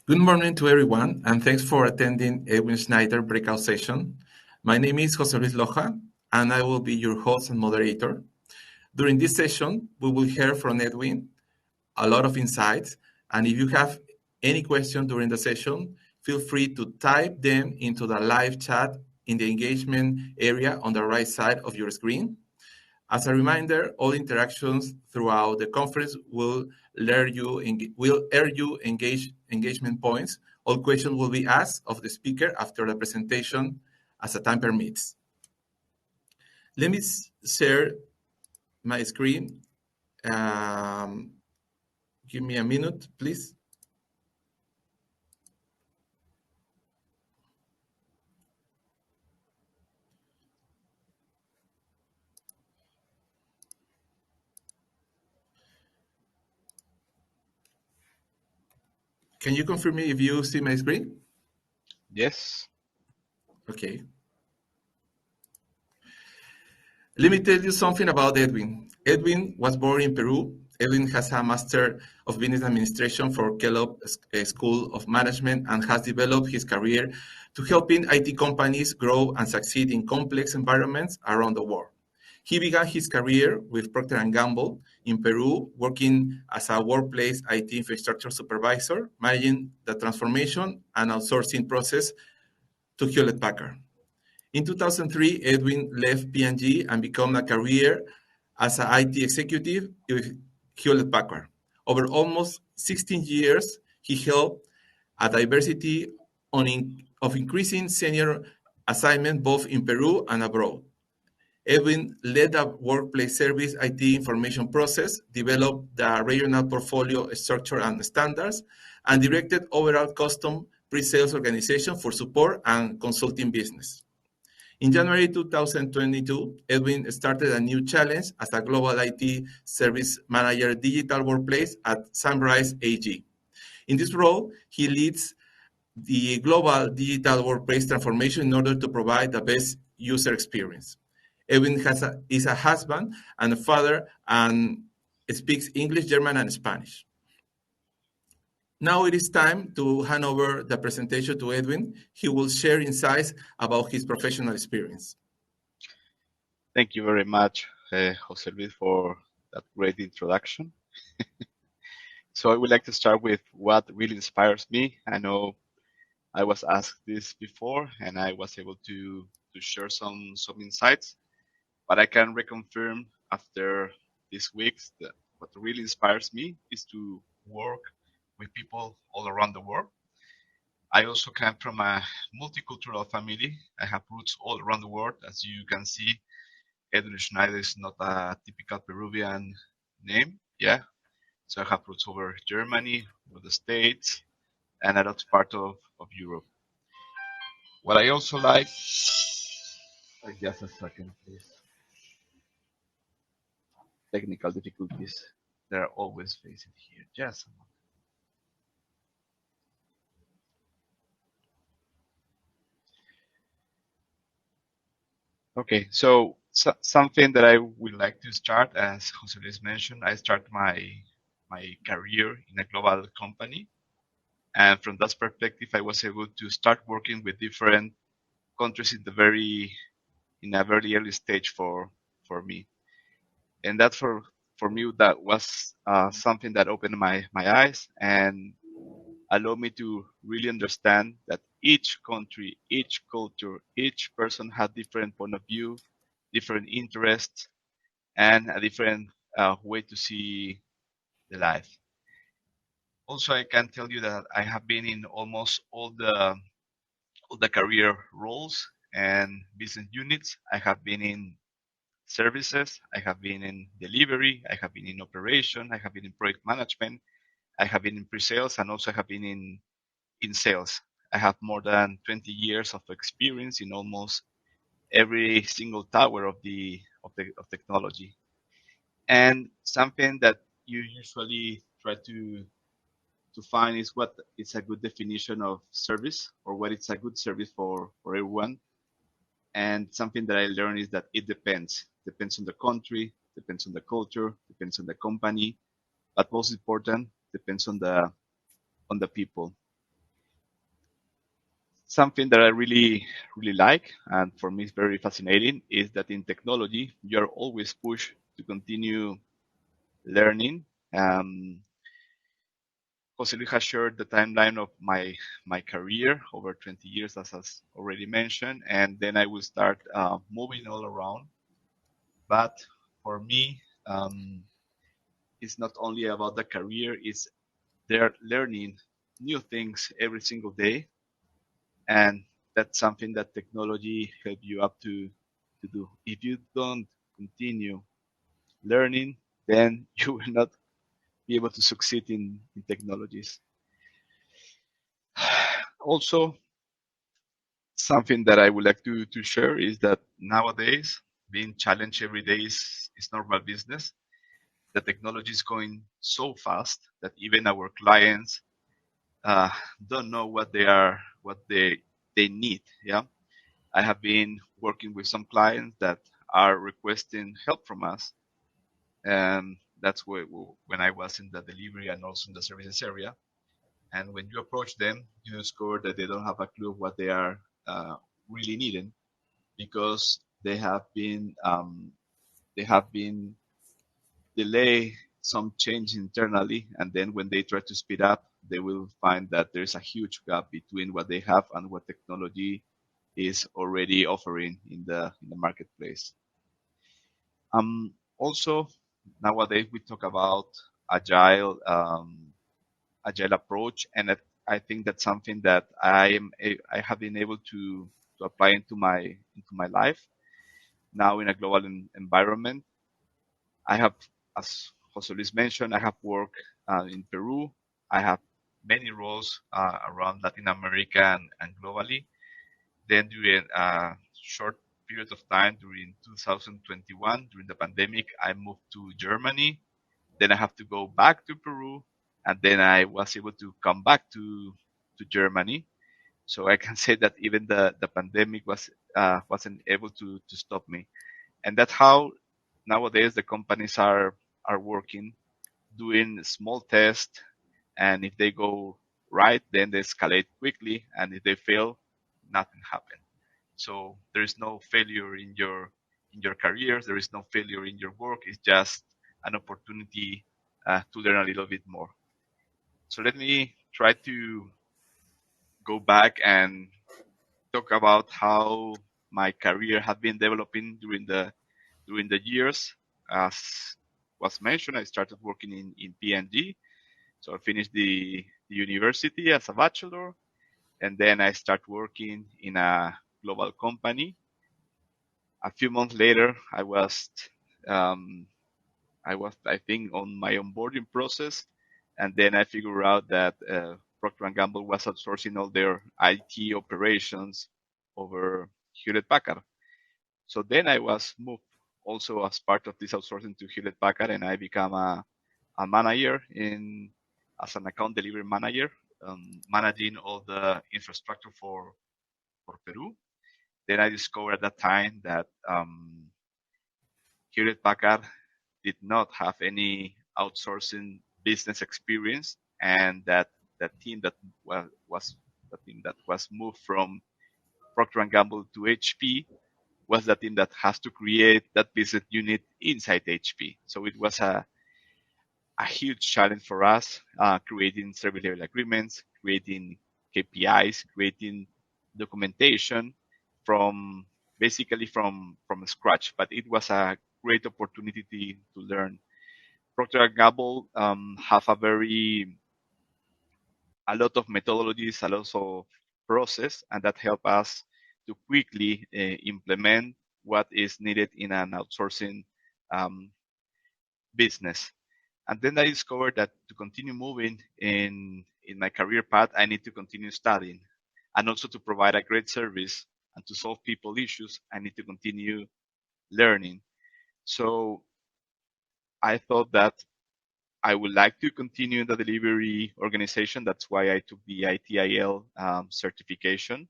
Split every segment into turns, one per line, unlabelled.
Good morning to everyone, and thanks for attending Edwin Schneider breakout session. My name is Jose Luis Loja, and I will be your host and moderator. During this session, we will hear from Edwin a lot of insights, and if you have any questions during the session, feel free to type them into the live chat in the engagement area on the right side of your screen. As a reminder, all interactions throughout the conference will earn you engagement points. All questions will be asked of the speaker after the presentation as the time permits. Let me share my screen. Give me a minute, please. Can you confirm me if you see my screen?
Yes.
Okay. Let me tell you something about Edwin. Edwin was born in Peru. Edwin has a Master of Business Administration for Kellogg School of Management and has developed his career to helping IT companies grow and succeed in complex environments around the world. He began his career with Procter & Gamble in Peru, working as a workplace IT infrastructure supervisor, managing the transformation and outsourcing process to Hewlett-Packard. In 2003, Edwin left P&G and became a career as an IT executive with Hewlett-Packard. Over almost 16 years, he held a diversity of increasing senior assignments both in Peru and abroad. Edwin led the workplace service IT information process, developed the regional portfolio structure and standards, and directed overall custom pre-sales organization for support and consulting business. In January 2022, Edwin started a new challenge as a global IT service manager digital workplace at Sunrise AG. In this role, he leads the global digital workplace transformation in order to provide the best user experience. Edwin is a husband and a father and speaks English, German, and Spanish. Now it is time to hand over the presentation to Edwin. He will share insights about his professional experience.
Thank you very much, Jose Luis, for that great introduction. So I would like to start with what really inspires me. I know I was asked this before, and I was able to share some insights, but I can reconfirm after these weeks that what really inspires me is to work with people all around the world. I also come from a multicultural family. I have roots all around the world. As you can see, Edwin Schneider is not a typical Peruvian name. Yeah. So I have roots over Germany, over the States, and a lot part of Europe. What I also like, just a second, please. Technical difficulties. They are always facing here. Just a moment. Okay, so something that I would like to start, as Jose Luis mentioned, I started my career in a global company, and from that perspective, I was able to start working with different countries in a very early stage for me, and that for me that was something that opened my eyes and allowed me to really understand that each country, each culture, each person had different point of view, different interests, and a different way to see the life. Also, I can tell you that I have been in almost all the career roles and business units. I have been in services, I have been in delivery, I have been in operation, I have been in project management, I have been in pre-sales, and also I have been in sales. I have more than 20 years of experience in almost every single tower of technology. And something that you usually try to find is what is a good definition of service or what is a good service for everyone. And something that I learned is that it depends on the country, depends on the culture, depends on the company, but most important, depends on the people. Something that I really, really like, and for me is very fascinating, is that in technology, you're always pushed to continue learning. Jose Luis has shared the timeline of my career over 20 years, as has already mentioned, and then I will start moving all around. But for me, it's not only about the career; it's they're learning new things every single day, and that's something that technology help you up to do. If you don't continue learning, then you will not be able to succeed in technologies. Also, something that I would like to share is that nowadays being challenged every day is normal business. The technology is going so fast that even our clients uh, don't know what they need. Yeah, I have been working with some clients that are requesting help from us, and that's when I was in the delivery and also in the services area. And when you approach them, you discover that they don't have a clue what they are really needing because they have been delay some change internally, and then when they try to speed up, they will find that there's a huge gap between what they have and what technology is already offering in the marketplace. Also, nowadays we talk about agile approach, and I think that's something that I have been able to apply into my life now in a global environment. I have, as Jose Luis mentioned, I have worked in Peru. I have many roles around Latin America and globally. Then during a short period of time during 2021, during the pandemic, I moved to Germany. Then I have to go back to Peru, and then I was able to come back to Germany. So I can say that even the pandemic wasn't able to stop me, and that's how nowadays the companies are working, doing small tests, and if they go right, then they escalate quickly, and if they fail, nothing happens. So there is no failure in your career. There is no failure in your work. It's just an opportunity to learn a little bit more. So let me try to go back and talk about how my career had been developing during the years. As was mentioned, I started working in P&G. So I finished the university as a bachelor, and then I started working in a global company. A few months later, um, I think, on my onboarding process, and then I figured out that Procter and Gamble was outsourcing all their IT operations over Hewlett Packard. So then I was moved also as part of this outsourcing to Hewlett Packard, and I became a manager as an account delivery manager, managing all the infrastructure for Peru. Then I discovered at that time that Hewlett Packard did not have any outsourcing business experience, and that the team that was the team that was moved from Procter and Gamble to HP was the team that has to create that business unit inside HP. So it was a huge challenge for us, creating service level agreements, creating KPIs, creating documentation from basically from scratch. But it was a great opportunity to learn. Procter and Gamble have a lot of methodologies, a lot of process, and that help us to quickly implement what is needed in an outsourcing um, business. And then I discovered that to continue moving in my career path, I need to continue studying, and also to provide a great service and to solve people issues, I need to continue learning. So I thought that I would like to continue in the delivery organization. That's why I took the ITIL certification,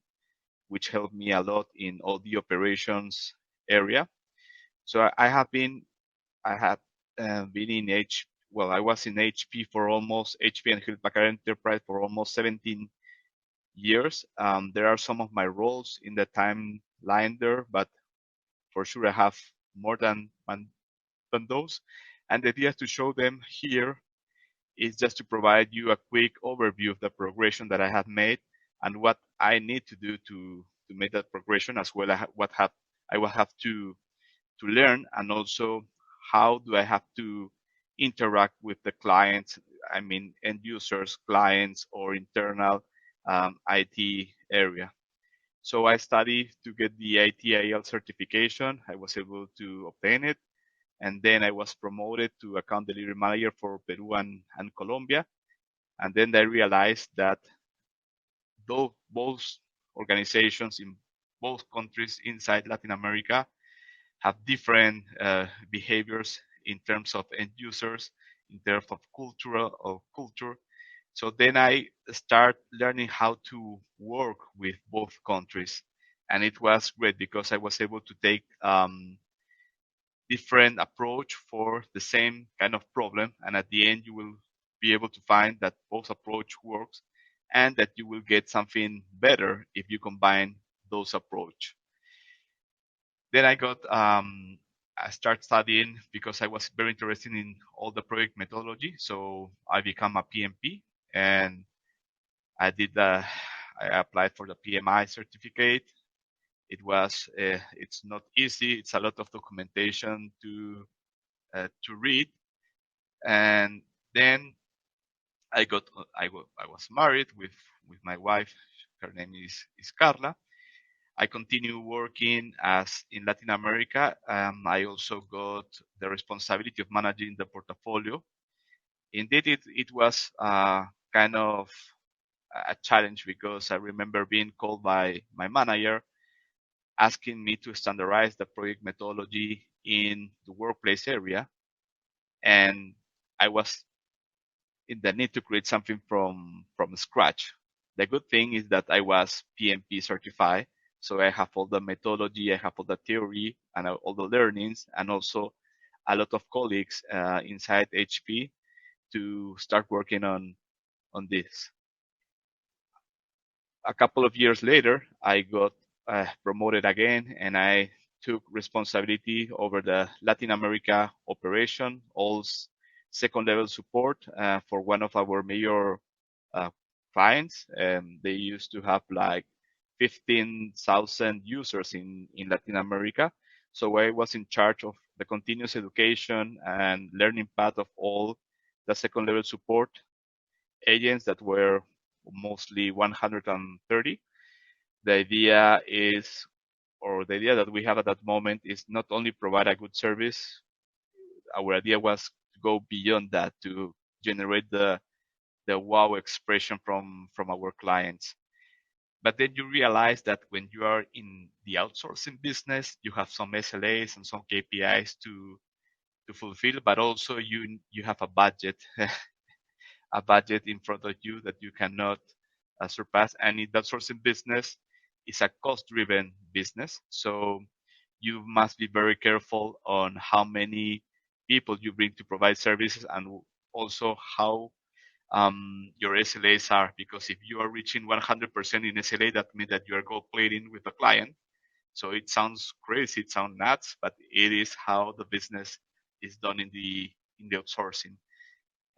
which helped me a lot in all the operations area. So I have been in I was in HP for almost HP and Hewlett Packard Enterprise for almost years. There are some of my roles in the timeline there, but for sure I have more than those. And the idea to show them here is just to provide you a quick overview of the progression that I have made and what I need to do to make that progression, as well as what I will have to learn, and also how do I have to interact with the clients, I mean end users, clients, or internal IT area. So I studied to get the ITIL certification. I was able to obtain it. And then I was promoted to account delivery manager for Peru and Colombia. And then I realized that though both organizations in both countries inside Latin America have different behaviors in terms of end users, in terms of culture. So then I start learning how to work with both countries, and it was great because I was able to take different approach for the same kind of problem, and at the end you will be able to find that both approach works, and that you will get something better if you combine those approach. Then I start studying because I was very interested in all the project methodology. So I become a PMP, and I did I applied for the PMI certificate. It's not easy. It's a lot of documentation to read. And then I was married with my wife. Her name is Carla. I continue working as in Latin America. I also got the responsibility of managing the portfolio. Indeed, it was kind of a challenge because I remember being called by my manager asking me to standardize the project methodology in the workplace area. And I was in the need to create something from scratch. The good thing is that I was PMP certified, so I have all the methodology, I have all the theory, and all the learnings, and also a lot of colleagues inside HP to start working on this. A couple of years later, I got promoted again, and I took responsibility over the Latin America operation, all second level support for one of our major uh, clients. They used to have like 15,000 users in Latin America. So I was in charge of the continuous education and learning path of all the second level support agents that were mostly 130. The idea is, or the idea that we have at that moment is not only provide a good service, our idea was to go beyond that to generate the wow expression from our clients. But then you realize that when you are in the outsourcing business, you have some SLAs and some KPIs to fulfill, but also you have a budget, a budget in front of you that you cannot surpass. And in the outsourcing business, it's a cost-driven business, so you must be very careful on how many people you bring to provide services, and also how your SLAs are, because if you are reaching 100% in SLA, that means that you are gold plating with the client. So it sounds crazy, it sounds nuts, but it is how the business is done in the outsourcing.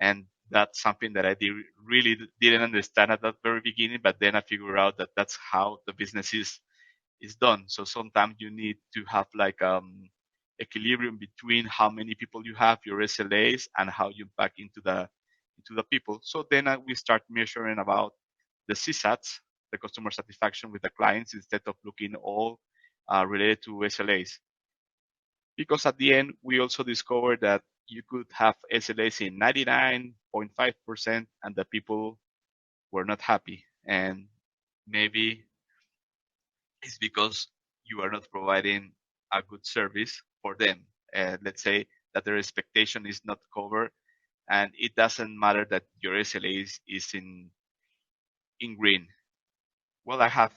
And that's something that really didn't understand at that very beginning, but then I figured out that that's how the business is done. So sometimes you need to have like equilibrium between how many people you have, your SLAs, and how you back into the people. So then we start measuring about the CSATs, the customer satisfaction with the clients, instead of looking all related to SLAs. Because at the end, we also discovered that you could have SLAs in 99.5% and the people were not happy. And maybe it's because you are not providing a good service for them. Let's say that their expectation is not covered, and it doesn't matter that your SLA is in green. Well, I have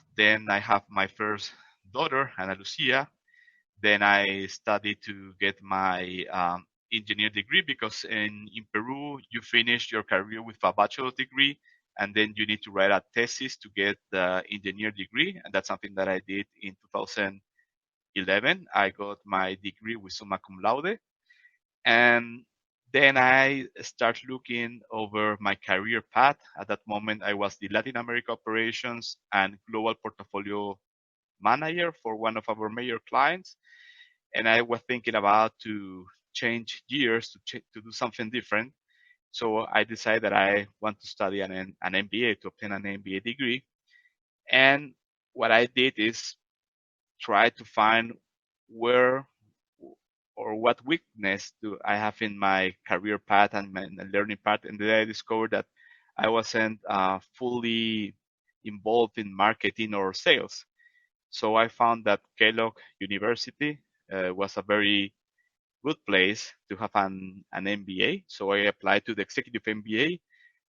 my first daughter, Ana Lucia. Then I studied to get my engineer degree, because in Peru you finish your career with a bachelor degree and then you need to write a thesis to get the engineer degree, and that's something that I did in 2011. I got my degree with summa cum laude, and then I start looking over my career path. At that moment, I was the Latin America operations and global portfolio manager for one of our major clients, and I was thinking about to change gears to do something different. So I decided that I want to study an MBA, to obtain an MBA degree. And what I did is try to find where or what weakness do I have in my career path and my learning path. And then I discovered that I wasn't fully involved in marketing or sales. So I found that Kellogg University was a very good place to have an MBA. So I applied to the executive MBA.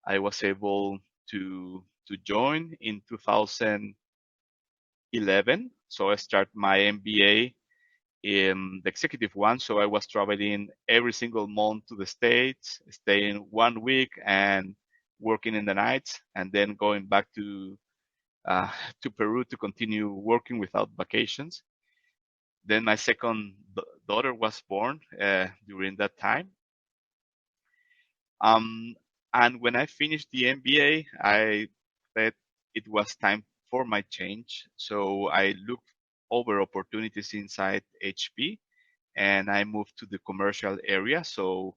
I was able to join in 2011. So I started my MBA in the executive one. So I was traveling every single month to the States, staying 1 week and working in the nights, and then going back uh, to Peru to continue working without vacations. Then my second daughter was born during that time. And when I finished the MBA, I thought it was time for my change. So I looked over opportunities inside HP, and I moved to the commercial area. So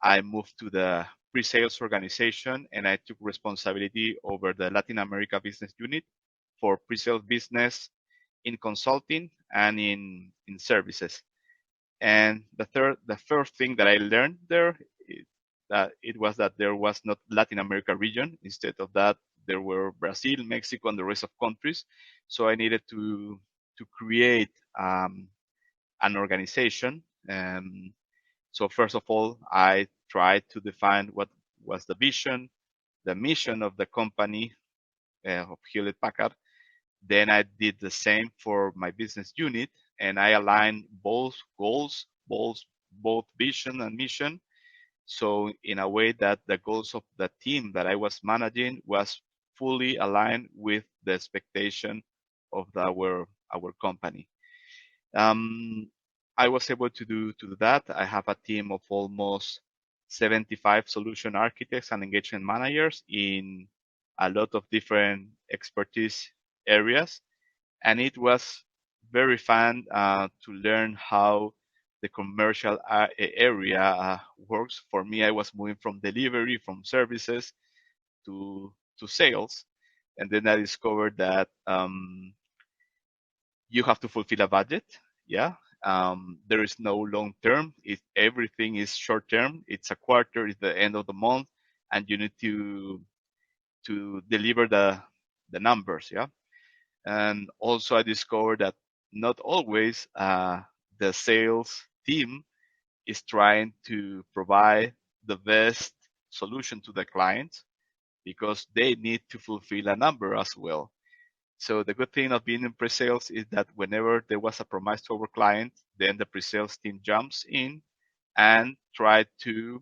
I moved to the pre-sales organization, and I took responsibility over the Latin America business unit for pre-sales business in consulting and in services. And the first thing that I learned there is that it was that there was not Latin America region. Instead of that, there were Brazil, Mexico, and the rest of countries. So I needed to create an organization. So first of all, I tried to define what was the vision, the mission of the company of Hewlett Packard. Then I did the same for my business unit, and I aligned both goals, both vision and mission. So in a way that the goals of the team that I was managing was fully aligned with the expectation of our company. I was able to do that. I have a team of almost 75 solution architects and engagement managers in a lot of different expertise areas, and it was very fun to learn how the commercial area works. For me, I was moving from delivery, from services to sales, and then I discovered that you have to fulfill a budget. Yeah. There is no long term. Everything is short term. It's a quarter, it's the end of the month, and you need to deliver the numbers. Yeah. And also I discovered that not always the sales team is trying to provide the best solution to the client, because they need to fulfill a number as well. So the good thing of being in pre-sales is that whenever there was a promise to our client, then the pre-sales team jumps in and try to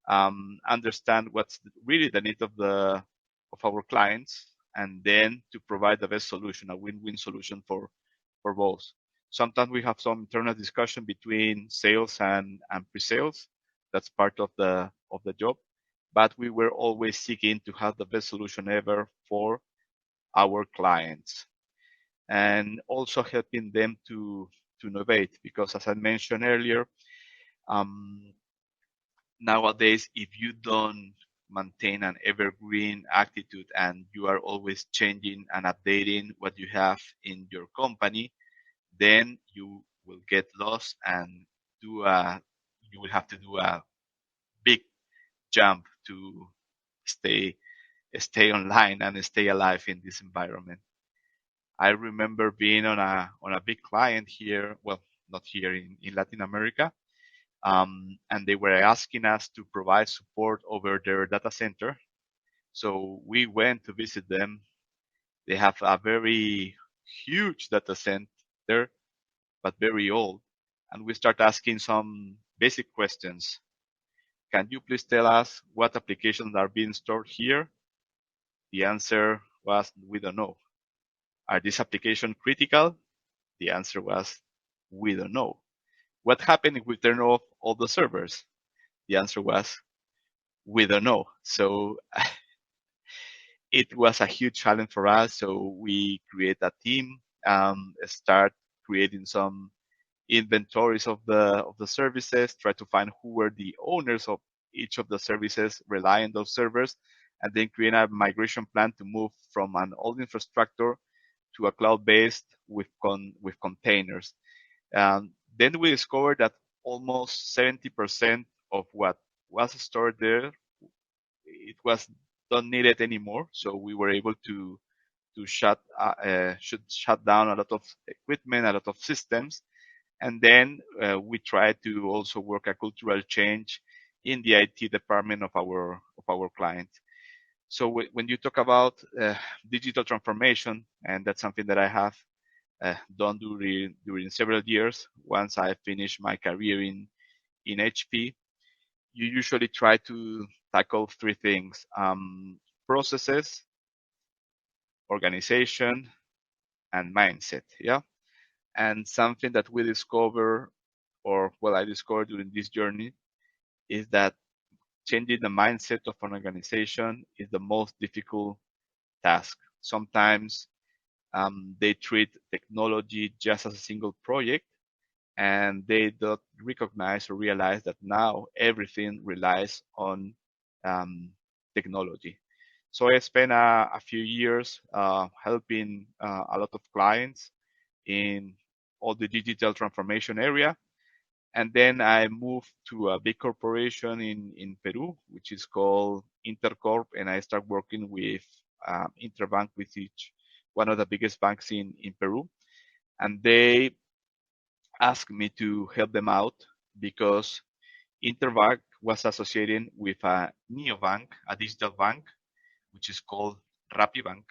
understand what's really the need of our clients, and then to provide the best solution, a win-win solution for both. Sometimes we have some internal discussion between sales and pre-sales. That's part of the job, but we were always seeking to have the best solution ever for our clients, and also helping them to innovate, because as I mentioned earlier, nowadays, if you don't maintain an evergreen attitude and you are always changing and updating what you have in your company, then you will get lost and you will have to do a big jump to stay online and stay alive in this environment. I remember being on a big client here, well, not here in Latin America, and they were asking us to provide support over their data center. So we went to visit them. They have a very huge data center, but very old. And we start asking some basic questions. Can you please tell us what applications are being stored here? The answer was, we don't know. Are these applications critical? The answer was, we don't know. What happened if we turn off all the servers? The answer was, we don't know. So it was a huge challenge for us. So we create a team, start creating some inventories of the services, try to find who were the owners of each of the services, rely on those servers, and then create a migration plan to move from an old infrastructure to a cloud-based with containers. Then we discovered that almost 70% of what was stored there, it was not needed anymore. So we were able to should shut down a lot of equipment, a lot of systems, and then we try to also work a cultural change in the IT department of our client. So when you talk about digital transformation, and that's something that I have done during several years. Once I finished my career in HP, you usually try to tackle three things: processes, organization, and mindset. Yeah. And something that we discover, or well, I discovered during this journey, is that changing the mindset of an organization is the most difficult task. Sometimes they treat technology just as a single project, and they don't recognize or realize that now everything relies on technology. So I spent a few years helping a lot of clients in all the digital transformation area. And then I moved to a big corporation in Peru, which is called Intercorp, and I started working with Interbank, which is one of the biggest banks in Peru. And they asked me to help them out because Interbank was associated with a neobank, a digital bank, which is called RappiBank.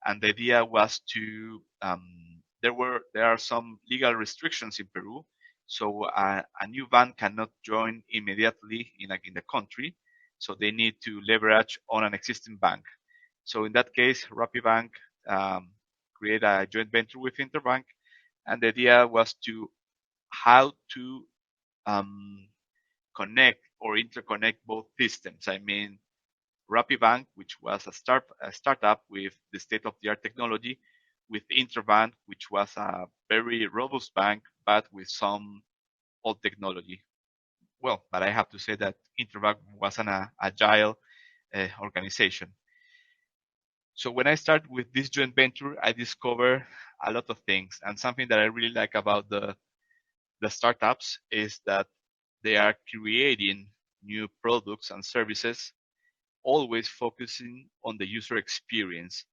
And the idea was to there are some legal restrictions in Peru, so a new bank cannot join immediately in the country, so they need to leverage on an existing bank. So in that case, RappiBank um, create a joint venture with Interbank, and the idea was to how to um, connect or interconnect both systems. I mean, RappiBank, which was a startup with the state-of-the-art technology, with Interbank, which was a very robust bank, but with some old technology. Well, but I have to say that Interbank was an agile organization. So when I started with this joint venture, I discovered a lot of things. And something that I really like about the startups is that they are creating new products and services, always focusing on the user experience.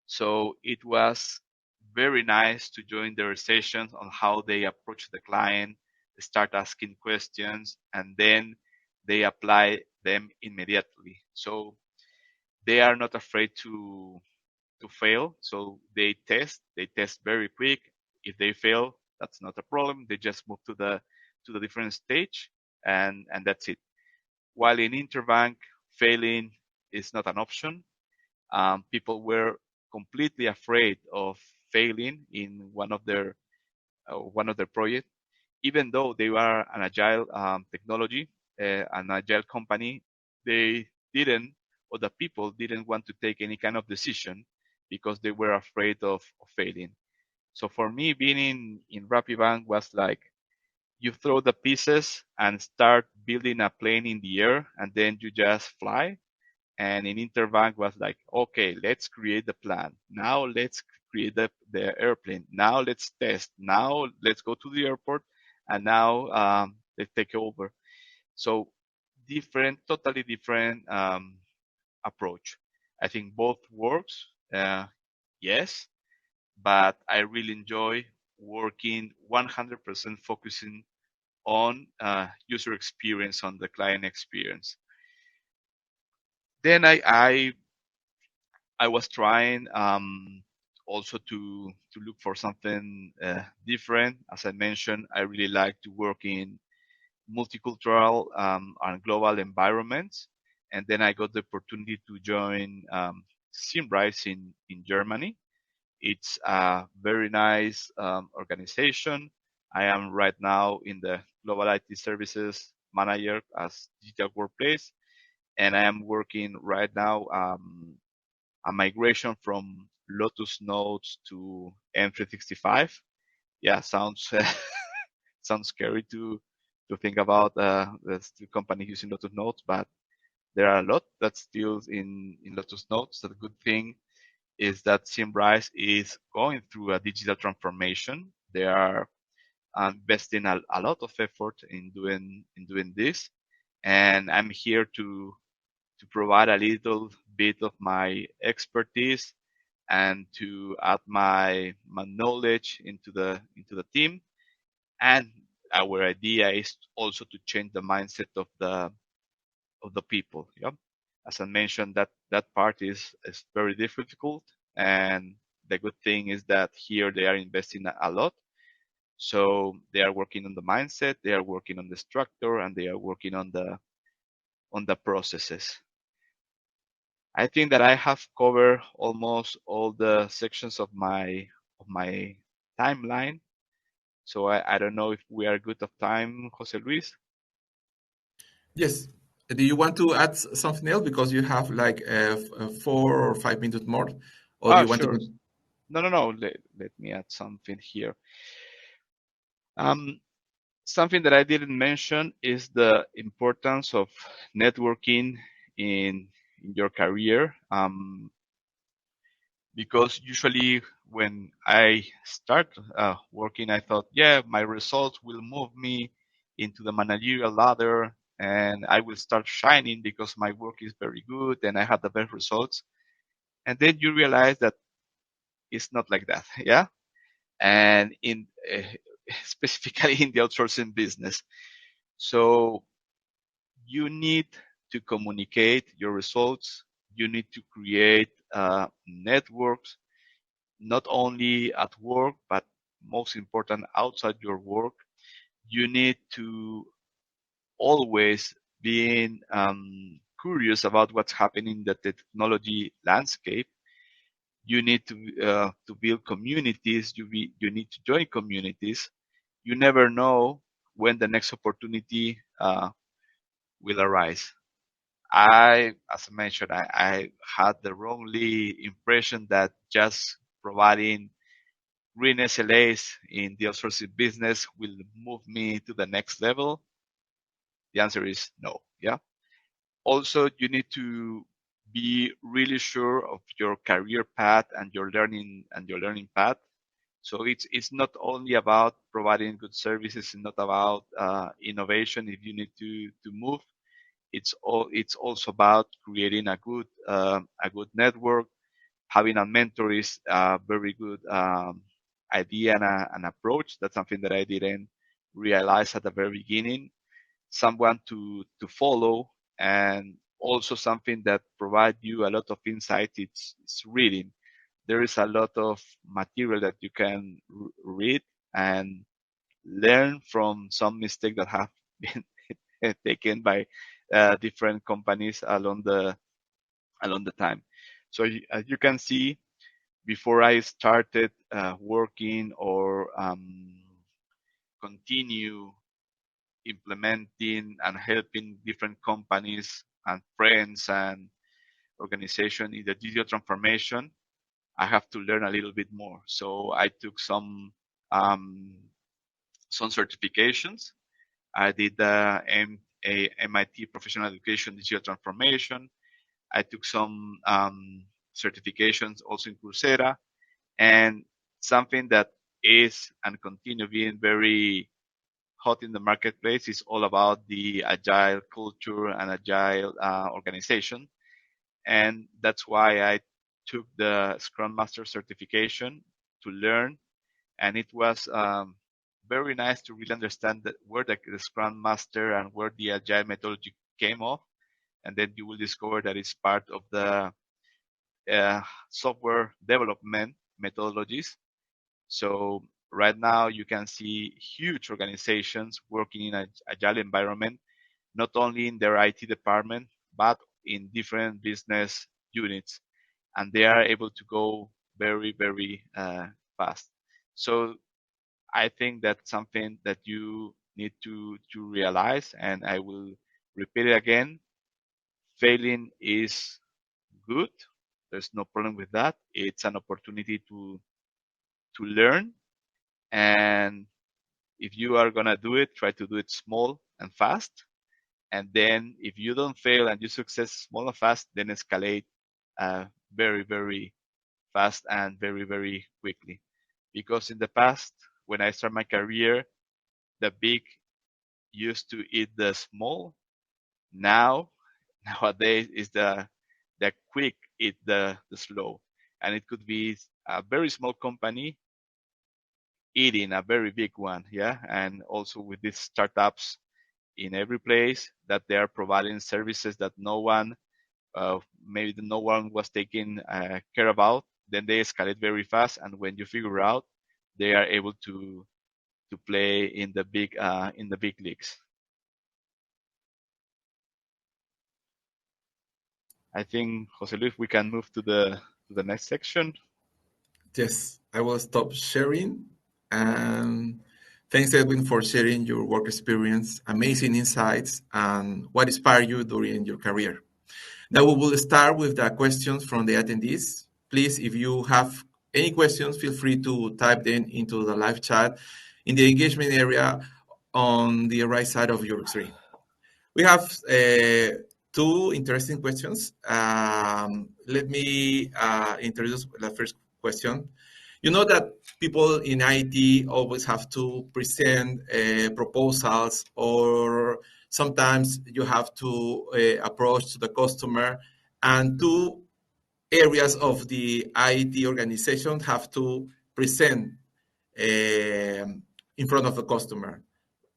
So it was very nice to join their sessions on how they approach the client, start asking questions, and then they apply them immediately. So they are not afraid to fail. So they test very quick. If they fail, that's not a problem. They just move to the different stage, and that's it. While in Interbank, failing is not an option. People were completely afraid of failing in one of their projects, even though they were an agile technology, an agile company. They didn't, or the people didn't want to take any kind of decision because they were afraid of failing. So for me, being in RappiBank was like you throw the pieces and start building a plane in the air, and then you just fly. And in Interbank was like, okay, let's create the plan. Now let's create the airplane. Now let's test. Now let's go to the airport, and now let's take over. So totally different approach. I think both works. Yes, but I really enjoy working 100% focusing on user experience, on the client experience. Then I was trying also to look for something different. As I mentioned, I really like to work in multicultural and global environments. And then I got the opportunity to join Simrise in Germany. It's a very nice organization. I am right now in the Global IT Services Manager as Digital Workplace, and I am working right now a migration from Lotus Notes to M365. Yeah, sounds sounds scary to think about the company using Lotus Notes, but there are a lot that's still in Lotus Notes. So the good thing is that Simrise is going through a digital transformation. They are investing a lot of effort in doing this, and I'm here to provide a little bit of my expertise and to add my knowledge into the team. And our idea is also to change the mindset of the people. Yeah, as I mentioned, that part is very difficult, and the good thing is that here they are investing a lot. So they are working on the mindset, they are working on the structure, and they are working on the processes. I think that I have covered almost all the sections of my timeline. So I don't know if we are good of time, Jose Luis.
Yes. Do you want to add something else because you have like 4 or 5 minutes more, or do
Ah,
you want to?
sure. No, no, no. Let me add something here. Um, Something that I didn't mention is the importance of networking in your career. Because usually when I start working, I thought, yeah, my results will move me into the managerial ladder and I will start shining because my work is very good and I have the best results. And then you realize that it's not like that. Yeah. And specifically in the outsourcing business. So you need to communicate your results. You need to create networks not only at work, but most important, outside your work. You need to always be curious about what's happening in the technology landscape. You need to build communities. You need to join communities. You never know when the next opportunity will arise. As I mentioned, I had the wrongly impression that just providing green SLAs in the outsourcing business will move me to the next level? The answer is no. Yeah. Also, you need to be really sure of your career path and your learning path. So it's not only about providing good services, it's not about innovation. If you need to move, it's also about creating a good network. Having a mentor is a very good idea and an approach. That's something that I didn't realize at the very beginning. Someone to follow, and also something that provides you a lot of insight. It's reading. There is a lot of material that you can read and learn from some mistakes that have been taken by different companies along the time. So as you can see, before I started working or continue implementing and helping different companies and friends and organization in the digital transformation, I have to learn a little bit more. So I took some certifications. I did the MIT Professional Education Digital Transformation. I took some certifications also in Coursera, and something that is and continue being very hot in the marketplace is all about the agile culture and agile organization. And that's why I took the Scrum Master certification to learn. And it was very nice to really understand where the Scrum Master and where the agile methodology came off. And then you will discover that it's part of the software development methodologies. So right now you can see huge organizations working in an agile environment, not only in their IT department, but in different business units. and they are able to go very, very fast. So I think that's something that you need to realize, and I will repeat it again. Failing is good. There's no problem with that. It's an opportunity to learn, and if you are gonna do it, try to do it small and fast. And then if you don't fail and you success small and fast, then escalate very, very fast and very, very quickly. Because in the past, when I started my career, the big used to eat the small. Now, nowadays is the quick eat the slow. And it could be a very small company eating a very big one. Yeah. And also with these startups in every place that they are providing services that maybe no one was taking care about, then they escalate very fast. And when you figure out, they are able to play in the big leagues. I think Jose Luis, we can move to the next section.
Yes, I will stop sharing. And thanks, Edwin, for sharing your work experience, amazing insights, and what inspired you during your career. Now we will start with the questions from the attendees. Please, if you have any questions, feel free to type them into the live chat in the engagement area on the right side of your screen. We have two interesting questions. Let me introduce the first question. You know that people in IT always have to present proposals, or sometimes you have to approach to the customer, and two areas of the IT organization have to present in front of the customer.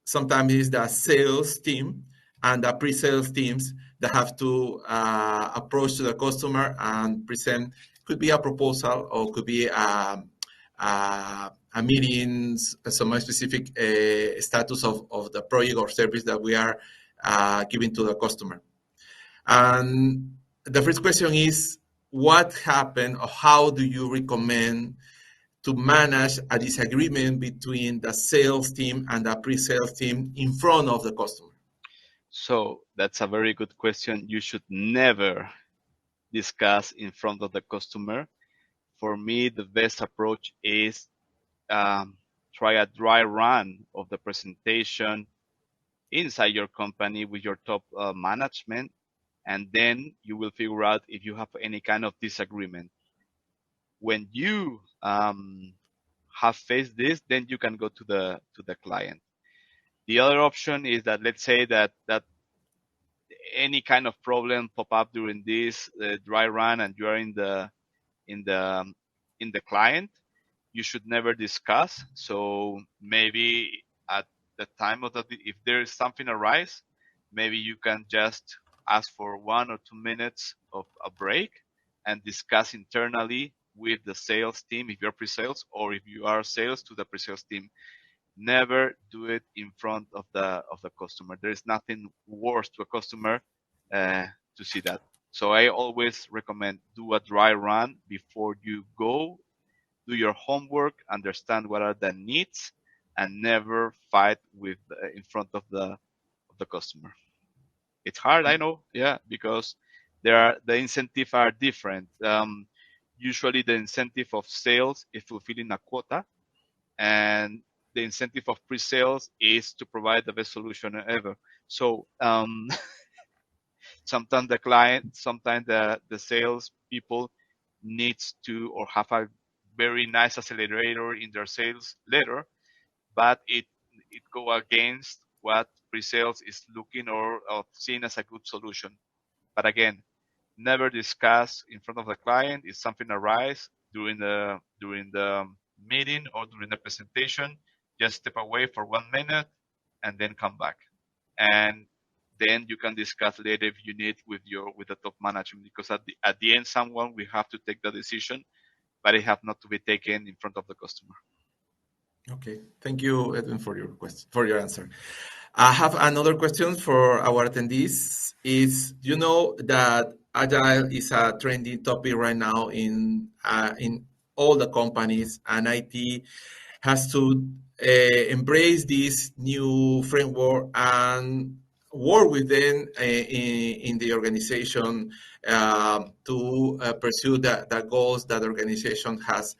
Sometimes it's the sales team and the pre-sales teams that have to approach to the customer and present. Could be a proposal or could be a meeting, some specific status of the project or service that we are giving to the customer. And the first question is, what happened or how do you recommend to manage a disagreement between the sales team and the pre-sales team in front of the customer?
So that's a very good question. You should never discuss in front of the customer. For me, the best approach is try a dry run of the presentation inside your company with your top management, and then you will figure out if you have any kind of disagreement. When you have faced this, then you can go to the client. The other option is that, let's say that any kind of problem pop up during this dry run and you are in the client, you should never discuss. So maybe at the time of if there is something arise, maybe you can just ask for 1 or 2 minutes of a break and discuss internally with the sales team if you're pre-sales, or if you are sales, to the pre-sales team. Never do it in front of the customer. There is nothing worse to a customer to see that. So I always recommend do a dry run before you go. Do your homework, understand what are the needs, and never fight with in front of the customer. It's hard, I know, yeah, because the incentives are different. Usually, the incentive of sales is fulfilling a quota, and the incentive of pre-sales is to provide the best solution ever. So sometimes the sales people needs to or have a very nice accelerator in their sales letter, but it go against what pre-sales is looking or seen as a good solution. But again, never discuss in front of the client. If something arises during the meeting or during the presentation, just step away for 1 minute and then come back. And then you can discuss later if you need with the top management, because at the end someone will have to take the decision, but it have not to be taken in front of the customer.
Okay, thank you, Edwin, for your answer. I have another question for our attendees. Is you know that Agile is a trending topic right now in all the companies, and IT has to embrace this new framework and work with them in the organization to pursue the goals that the organization has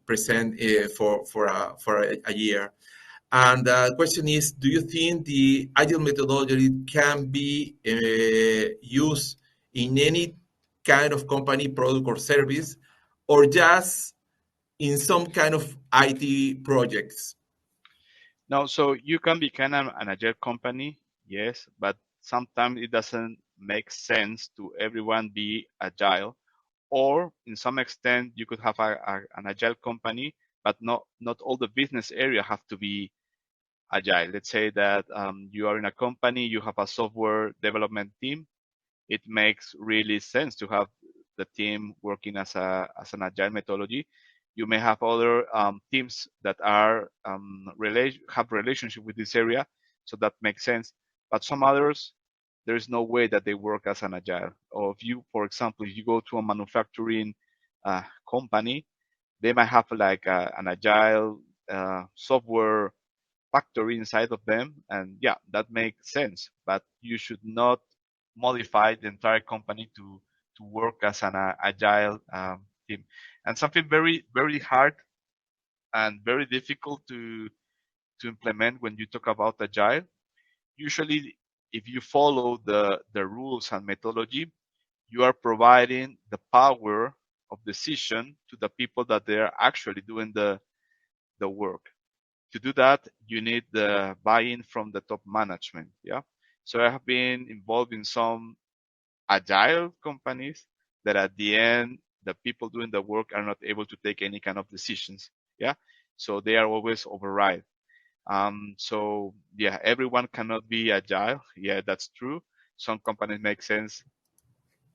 present for a year. And the question is, do you think the agile methodology can be used in any kind of company, product, or service, or just in some kind of IT projects?
Now, so you can be kind of an agile company, yes, but sometimes it doesn't make sense to everyone be agile. Or in some extent, you could have an agile company, but not all the business area have to be agile. Let's say that you are in a company, you have a software development team. It makes really sense to have the team working as an agile methodology. You may have other teams that are have relationship with this area, so that makes sense. But some others, there is no way that they work as an agile. Or if you, for example, if you go to a manufacturing company, they might have like an agile software factory inside of them, and yeah, that makes sense. But you should not modify the entire company to work as an agile team. And something very hard and very difficult to implement when you talk about agile. Usually, if you follow the rules and methodology, you are providing the power of decision to the people that they are actually doing the work. To do that, you need the buy-in from the top management. Yeah. So I have been involved in some agile companies that at the end, the people doing the work are not able to take any kind of decisions. Yeah. So they are always override. So yeah, everyone cannot be agile. Yeah, that's true. Some companies make sense.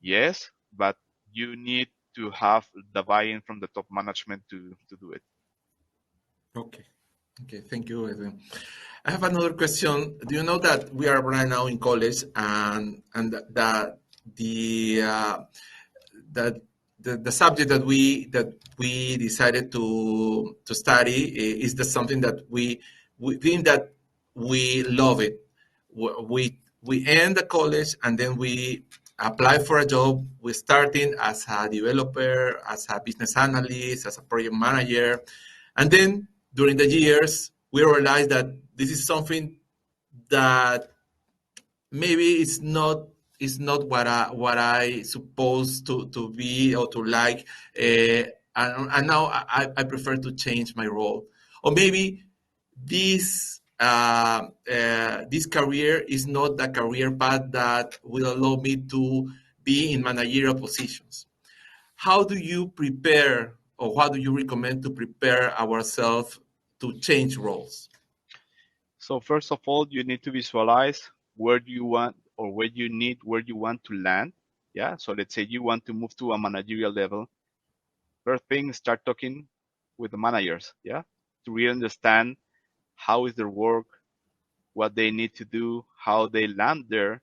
Yes, but you need to have the buy-in from the top management to do it.
Okay. Okay, thank you, Edwin. I have another question. Do you know that we are right now in college, and that the that the subject that we decided to study is the something that we think that we love it. We end the college, and then we apply for a job. We starting as a developer, as a business analyst, as a project manager, and then during the years we realize that this is something that maybe it's not what I supposed to be or to like, and now I prefer to change my role, or maybe this career is not the career path that will allow me to be in managerial positions. How do you prepare, or how do you recommend to prepare ourselves to change roles?
So first of all, you need to visualize where you want or where you want to land. Yeah. So let's say you want to move to a managerial level. First thing, start talking with the managers. Yeah. To really understand how is their work, what they need to do, how they land there.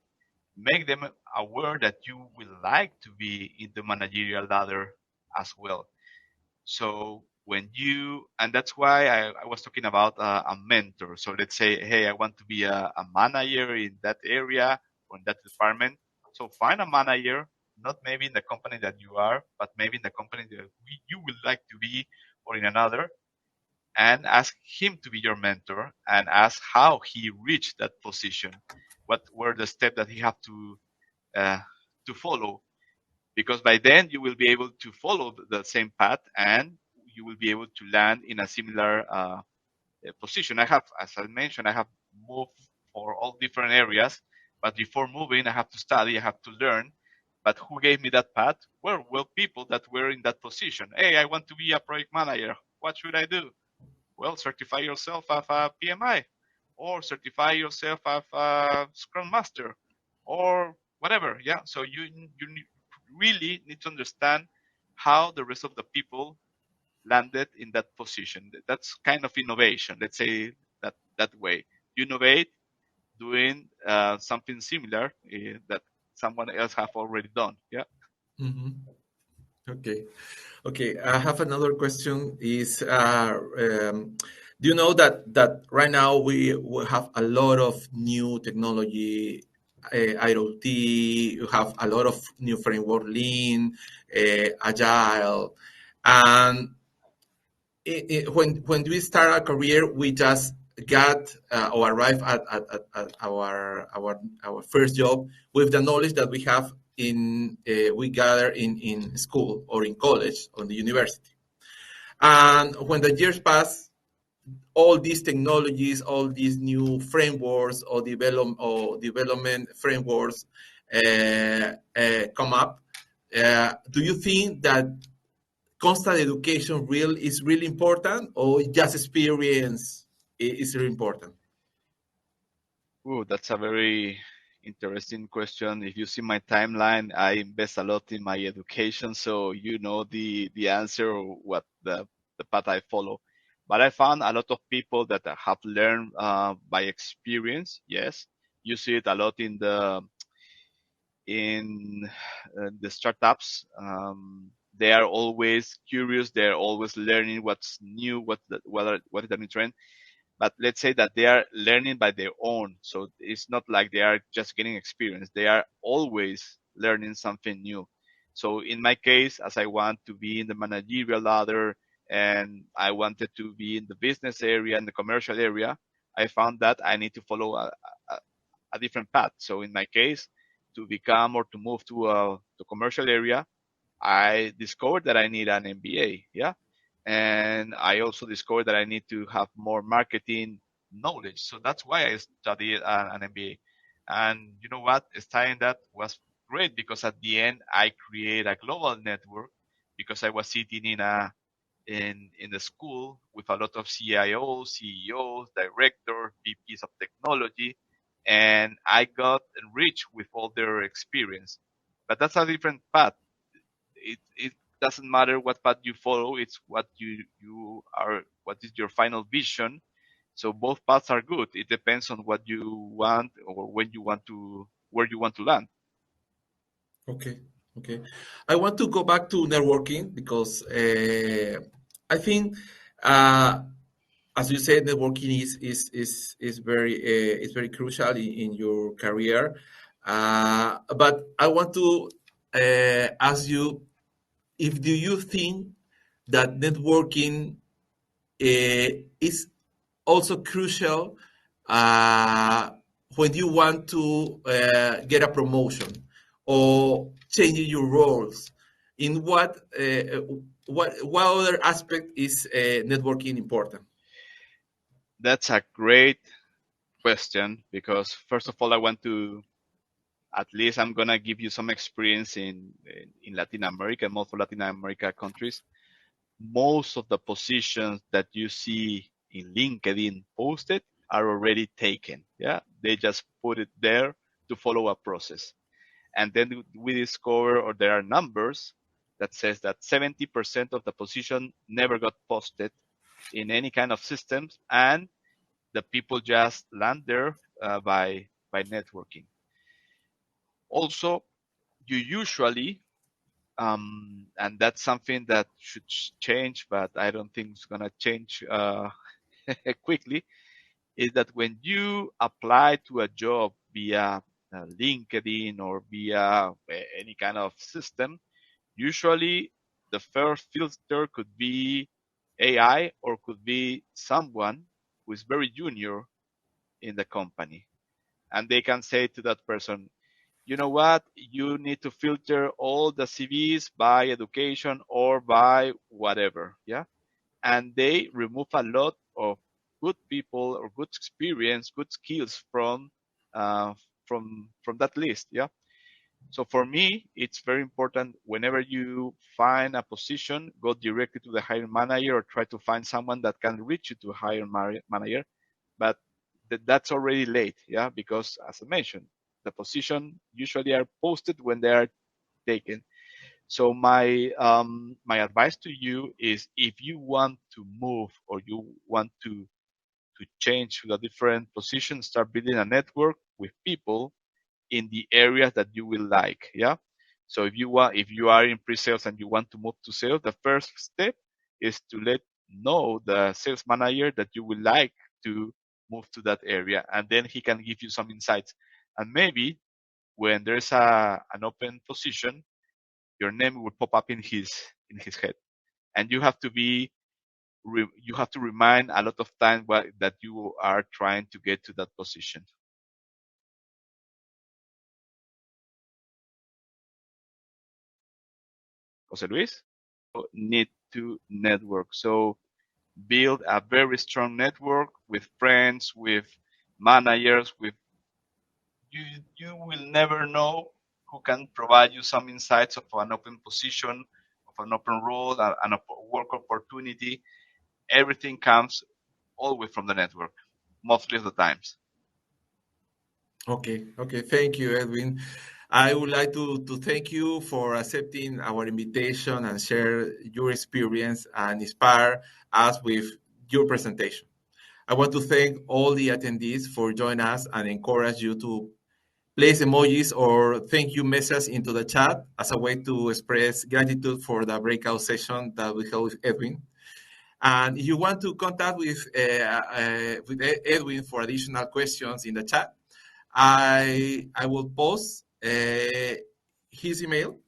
Make them aware that you will like to be in the managerial ladder as well. So when you, and that's why I was talking about a mentor. So let's say, hey, I want to be a manager in that area or in that department. So find a manager, not maybe in the company that you are, but maybe in the company that you would like to be or in another, and ask him to be your mentor and ask how he reached that position. What were the steps that he had uh, to follow, because by then you will be able to follow the same path and you will be able to land in a similar position. I have, as I mentioned, I have moved for all different areas, but before moving, I have to study, I have to learn. But who gave me that path? Well, people that were in that position. Hey, I want to be a project manager. What should I do? Well, certify yourself as a PMI, or certify yourself as a Scrum Master, or whatever. Yeah. So really need to understand how the rest of the people landed in that position. That's kind of innovation. Let's say that way. You innovate doing something similar. That. someone else have already done. Yeah.
Mhm. Okay. Okay. I have another question. Do you know that right now we have a lot of new technology, IoT. You have a lot of new framework, Lean, Agile, and when we start our career, we just got or arrive at our first job with the knowledge that we have in we gather in school or in college or the university. And when the years pass, all these technologies, all these new frameworks or development frameworks come up. Do you think that constant education is really important, or just experience is really important?
Ooh, that's a very interesting question. If you see my timeline, I invest a lot in my education, so you know the answer or what the path I follow. But I found a lot of people that have learned by experience. Yes, you see it a lot in the startups. They are always curious. They're always learning what's new, what is the new trend. But let's say that they are learning by their own, so it's not like they are just getting experience. They are always learning something new. So in my case, as I want to be in the managerial ladder and I wanted to be in the business area and the commercial area, I found that I need to follow a, a different path. So in my case, to become or to move to the commercial area, I discovered that I need an MBA. Yeah. And I also discovered that I need to have more marketing knowledge. So that's why I studied an MBA. And you know what? Studying that was great because at the end I create a global network because I was sitting in the school with a lot of CIOs, CEOs, directors, VPs of technology, and I got enriched with all their experience. But that's a different path. It doesn't matter what path you follow, it's what you are, what is your final vision. So both paths are good. It depends on what you want or when you want to, where you want to land.
Okay, okay. I want to go back to networking because I think, uh, as you said, networking is very crucial in your career. But I want to ask you, if do you think that networking is also crucial uh, when you want to get a promotion or changing your roles. In what other aspect is networking important?
That's a great question because first of all, I want to, at least I'm gonna give you some experience in Latin America, most of Latin America countries. Most of the positions that you see in LinkedIn posted are already taken. Yeah, they just put it there to follow a process. And then we discover, or there are numbers that says that 70% of the position never got posted in any kind of systems, and the people just land there by networking. Also, you usually, and that's something that should change, but I don't think it's gonna change quickly, is that when you apply to a job via LinkedIn or via any kind of system, usually the first filter could be AI or could be someone who is very junior in the company. And they can say to that person, you know what, you need to filter all the CVs by education or by whatever. Yeah. And they remove a lot of good people or good experience, good skills uh, from that list. Yeah. So for me, it's very important whenever you find a position, go directly to the hiring manager or try to find someone that can reach you to a hiring manager. But that's already late, yeah, because as I mentioned, the position usually are posted when they are taken. So my advice to you is if you want to move or you want to change to a different position, start building a network with people in the areas that you will like. Yeah. So if you are in pre-sales and you want to move to sales, the first step is to let know the sales manager that you would like to move to that area, and then he can give you some insights. And maybe when there's an open position, your name will pop up in his head, and you have to you have to remind a lot of times that you are trying to get to that position. Jose Luis, need to network. So build a very strong network with friends, with managers, with you will never know who can provide you some insights of an open position, of an open role, and a work opportunity. Everything comes always from the network, mostly of the times.
Okay, okay. Thank you, Edwin. I would like to thank you for accepting our invitation and share your experience and inspire us with your presentation. I want to thank all the attendees for joining us and encourage you to place emojis or thank you messages into the chat as a way to express gratitude for the breakout session that we held with Edwin. And if you want to contact with Edwin for additional questions in the chat, I will post his email